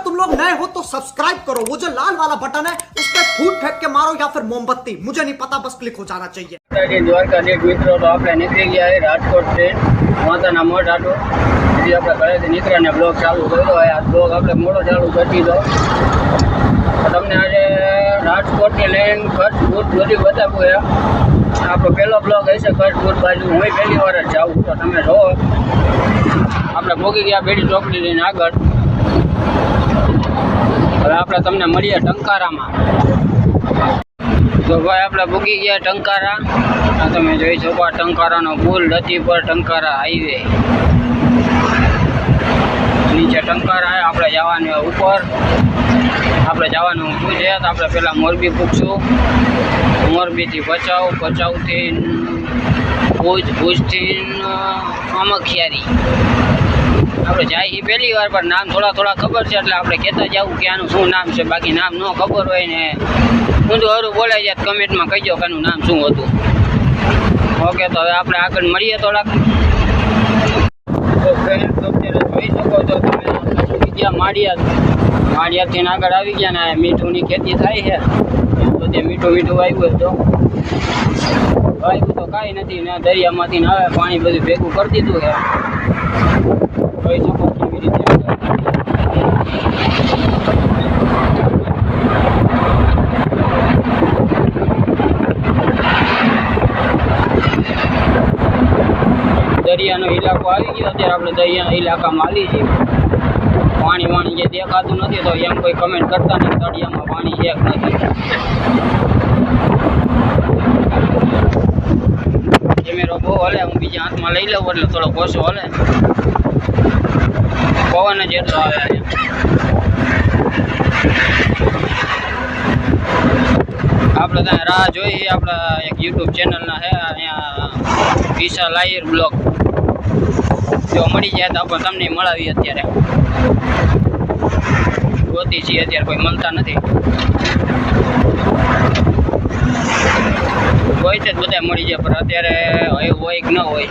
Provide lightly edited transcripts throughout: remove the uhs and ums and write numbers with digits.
तुम लोग नए हो तो सब्सक्राइब करो, वो जो लाल वाला बटन है उस पर फूट फेंक के मारो या फिर मोमबत्ती, मुझे नहीं पता, बस क्लिक हो जाना चाहिए। દ્વારકાધીશ મિત્રો, તો આપણે નીકળી ગયા રાજકોટ ટ્રેન માતાના મઢ આટો પછી આપણે ઘરેથી નીકળ્યા ને બ્લોગ ચાલુ કર્યો હોય। આ બ્લોગ આપણે મોડો ચાલુ કરી દીધો, તમને આજે રાજકોટની લઈને કચ્છ ભુજ બધી બતાવું છે। આપણો પહેલો બ્લોગ હશે કચ્છ ભુજ બાજુ, હું પહેલી વાર જ જાઉં, તો તમે જોવો। આપણે ભોગી ગયા બેડી ચોકડી લઈને આગળ। હવે આપણે તમને મળીએ ટંકારામાં। તો ભાઈ આપણે ભૂગી ગયા ટંકારા, તમે જોઈ શકો ટંકારાનો પુલ, લતીપર ટંકારા હાઈવે, નીચે ટંકારા આપણે જવાનું ઉપર, આપણે જવાનું શું છે તો આપણે પહેલાં મોરબી પૂછશું, મોરબીથી ભચાઉ, ભચાઉથી ભુજ, ભુજથી આમખિયારી આપણે જાય એ પહેલી વાર, પણ નામ થોડા ખબર છે એટલે આપણે કહેતા જવું કે આનું શું નામ છે, બાકી નામ ન ખબર હોય ને ઊંધું હરું બોલાઈ જાય કમેન્ટમાં કહીજો કે આનું નામ શું હતું। ઓકે, તો હવે આપણે આગળ મળીએ થોડાક। તો ફ્રેન્ડ અત્યારે જોઈ શકો છો તમે ગયા માળિયાથી આગળ આવી ગયા ને મીઠુંની ખેતી થાય છે, તો તે મીઠું આવ્યું તો કાંઈ નથી ને દરિયામાંથી આવે પાણી બધું ભેગું કરી દીધું છે। જોઈ શકો કેવી રીતે દરિયાનો ઇલાકો આવી ગયો। અત્યારે આપણે દરિયાના ઇલાકામાં આવી છીએ। પાણી જે દેખાતું નથી તો એમ કોઈ કમેન્ટ કરતા નહીં દરિયામાં પાણી છે કે નથી। કેમેરો બહુ હલે, હું બીજા હાથમાં લઈ લઉં એટલે થોડો ઓછો હલે, પવન જ એટલો આવે આપણે ત્યાં રાહ જોઈએ। આપણા એક યુટ્યુબ ચેનલના છે અહીંયા વિશા લાયર બ્લોગ, જો મળી જાય તો આપણે તમને મળાવીએ। અત્યારે ગોતી છીએ, અત્યારે કોઈ મળતા નથી, હોય તો જ બધા મળી જાય, પણ અત્યારે હોય કે ન હોય,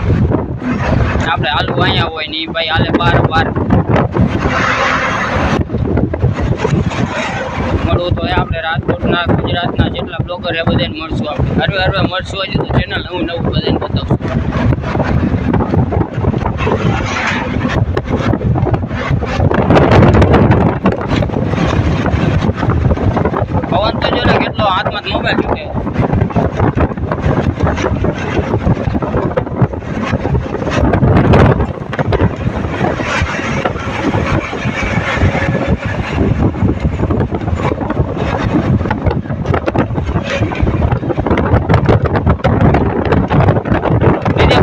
આપણે હાલવું અહીંયા હોય ને એ ભાઈ હાલે બાર મળવું તો આપણે રાજકોટના ગુજરાતના જેટલા બ્લોગર એ બધાને મળશું। આપણે હરવે મળશું, હજુ તો ચેનલ નવું બધાને બતાવશું। પવન તો જો ને કેટલો હાથમાં મોબાઈલ ચૂકે,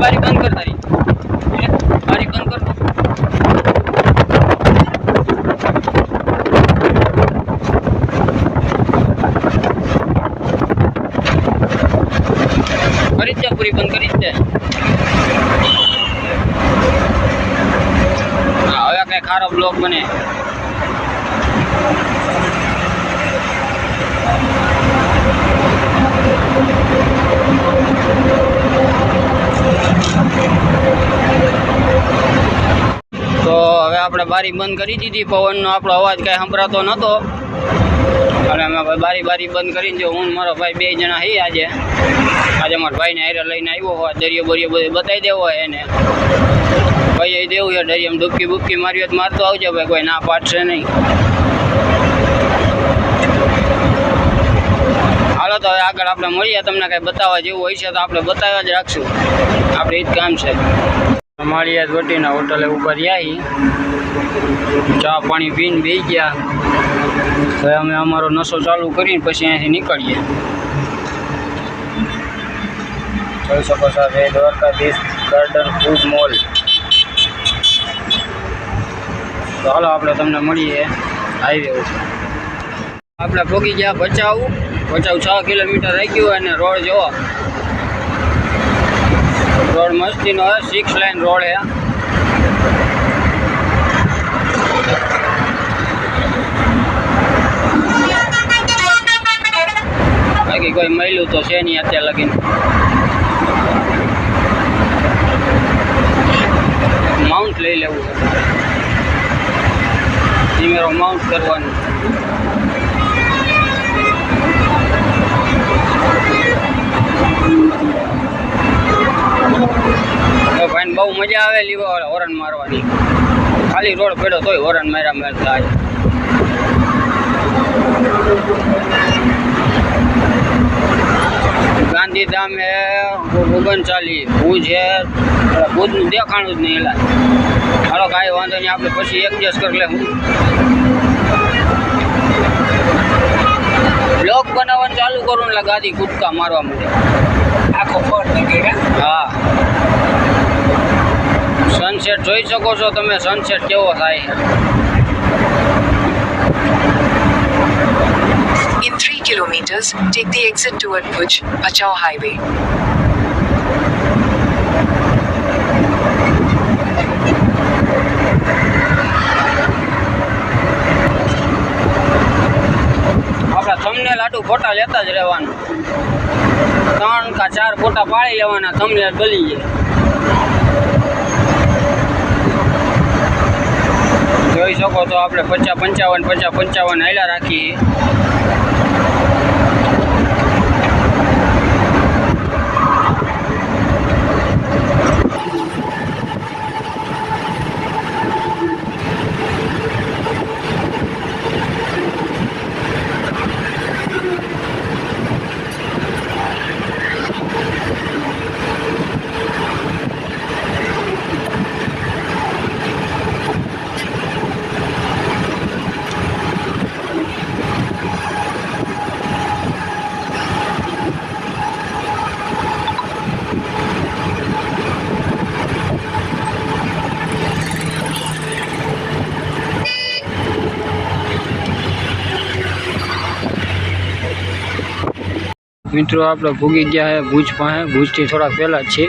બારી બંધ કર, તારી બારી બંધ કર। કરી જ પૂરી બંધ કરી જ દે। હા, હવે કઈ ખારો બ્લોગ બને। તો હવે આપણે બારી બંધ કરી દીધી, પવનનો આપણો અવાજ કાંઈ સંભળાતો નહોતો અને અમે બારી બંધ કરીને જો હું મારો ભાઈ બે જણા છીએ આજે મારા ભાઈને હારે લઈને આવ્યો હોય, દરિયો બરિયો બધું બતાવી દેવો હોય એને, ભાઈ દેવું છે દરિયામાં ડૂબકી મારી હોય તો મારતો આવજો ભાઈ, કોઈ ના પાડશે નહીં। હાલો તો હવે આગળ આપણે મળીએ, તમને કાંઈ બતાવવા જેવું હોય છે તો આપણે બતાવ્યા જ રાખશું, આપણે એ જ કામ છે। માળિયા વટીના હોટલે ઉપર આવી, ચા પાણી પીને બેસી ગયા, હવે અમે અમારો નશો ચાલુ કરીને પછી અહીંયાથી નીકળીએ। જોઈ શકો છો દ્વારકાધીશ ગાર્ડન ફૂડ મોલ। તો હાલો આપણે તમને મળીએ હાઈવે ઉપર। આપણે પહોંચી ગયા ભચાઉ 6 કિલોમીટર રહી ગયું અને રોડ જોવો, રોડ મસ્તીનો હે, 6 લાઈન રોડ હે। બાકી કોઈ મળ્યું તો છે નહીં અત્યારે લગીને। માઉન્ટ લઈ લેવું છે। કેમેરો માઉન્ટ કરવાનું. ભાઈને બહુ મજા આવે લીવા હોરન મારવાની. ખાલી રોડ પડ્યો તોય હોરન માર્યા માર થાય. ગાંધીધામ હે 39, ભુજ હે, ભુજનું દેખાણું જ નહીં. એલા હાલો કાંઈ વાંધો નહીં, આપણે પછી એડજસ્ટ કરી લેવું. બ્લોગ બનાવવાનું ચાલુ કરું એટલે ગાડી કૂદકા મારવા મળે. આખો ફોટ નીકળે. હા, સનસેટ જોઈ શકો છો તમે, સનસેટ કેવો થાય. In 3 kilometers, take the exit toward Bhuj, Bachau Highway. આપણા થંબનેલ આટું ફોટા લેતા જ રહેવાનું. 3 કે 4 ફોટા પાડી લેવાના, થંબનેલ બની જાય. જોઈ શકો તો આપણે 50-55 હાલ્યા રાખીએ. મિત્રો આપણે ભૂગી ગયા છે ભુજ પાસે. ભુજથી થોડા પહેલાં જ છે.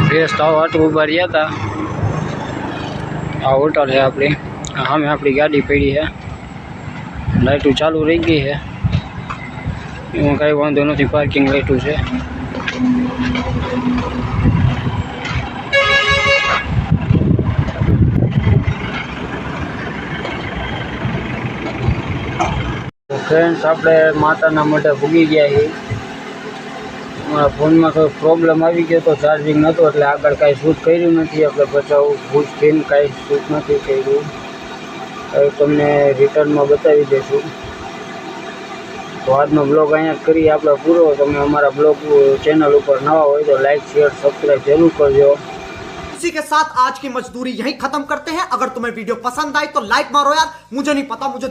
ફ્રેશ થાવ આટલું ઊભા રહ્યા હતા. આ હોટલ છે આપણી. સામે આપણી ગાડી પડી છે. લાઇટું ચાલુ રહી ગઈ છે. એમાં કાંઈ વાંધો નથી, પાર્કિંગ લાઇટું છે. ફ્રેન્ડ્સ, આપણે માતાના મઢે ભૂગી ગયા છીએ. મારા ફોનમાં કોઈ પ્રોબ્લેમ આવી ગયો તો ચાર્જિંગ નહોતો એટલે આગળ કાંઈ શૂટ કર્યું નથી. આપણે બચાવ ભૂજથી કાંઈ શૂટ નથી કર્યું. હવે તમને રિટર્નમાં બતાવી દઈશું. તો આજનો બ્લોગ અહીંયા જ કરીએ આપણે પૂરો. તમે અમારા બ્લોગ ચેનલ ઉપર નવા હોય તો લાઈક, શેર, સબસ્ક્રાઈબ જરૂર કરજો. इसी के साथ आज की मजदूरी यहीं खत्म करते हैं. अगर तुम्हें वीडियो पसंद आई तो लाइक मारो यार. मुझे नहीं पता, मुझे